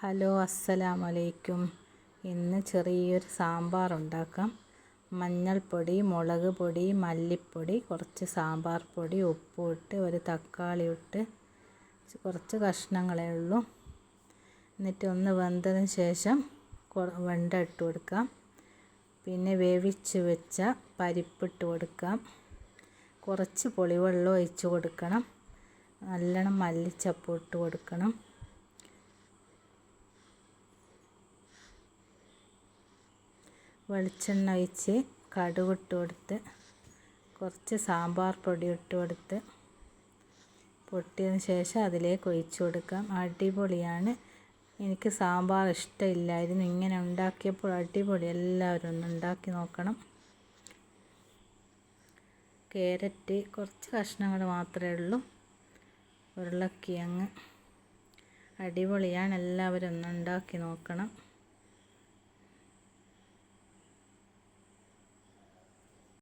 Hello, അസ്സലാമു അലൈക്കും. ഇന്ന് ചെറിയൊരു സാമ്പാർ ഉണ്ടാക്കാം. മഞ്ഞൾപ്പൊടി, മുളക് പൊടി, മല്ലിപ്പൊടി, കുറച്ച് സാമ്പാർ പൊടി, ഉപ്പും ഇട്ട് ഒരു തക്കാളി ഇട്ട് കുറച്ച് കഷ്ണങ്ങളേ ഉള്ളൂ. എന്നിട്ട് ഒന്ന് വെന്തതിന് ശേഷം വെണ്ട ഇട്ട് കൊടുക്കാം. പിന്നെ വേവിച്ച് വെച്ച പരിപ്പിട്ട് കൊടുക്കാം. കുറച്ച് പുളിവെള്ളം ഒഴിച്ച് കൊടുക്കണം. നല്ലോണം മല്ലിച്ചപ്പ് ഇട്ട് കൊടുക്കണം. വെളിച്ചെണ്ണ ഒഴിച്ച് കടുക് ഇട്ട് കൊടുത്ത് കുറച്ച് സാമ്പാർ പൊടി ഇട്ട് കൊടുത്ത് പൊട്ടിയതിന് ശേഷം അതിലേക്ക് ഒഴിച്ച് കൊടുക്കാം. അടിപൊളിയാണ്. എനിക്ക് സാമ്പാർ ഇഷ്ടമില്ലായിരുന്നു, ഇങ്ങനെ ഉണ്ടാക്കിയപ്പോൾ അടിപൊളി. എല്ലാവരും ഒന്ന് ഉണ്ടാക്കി നോക്കണം. ക്യാരറ്റ് കുറച്ച് കഷ്ണങ്ങൾ മാത്രമേ ഉള്ളൂ. ഉരുളക്കിഴങ്ങ് അടിപൊളിയാണ്. എല്ലാവരും ഒന്ന് ഉണ്ടാക്കി നോക്കണം.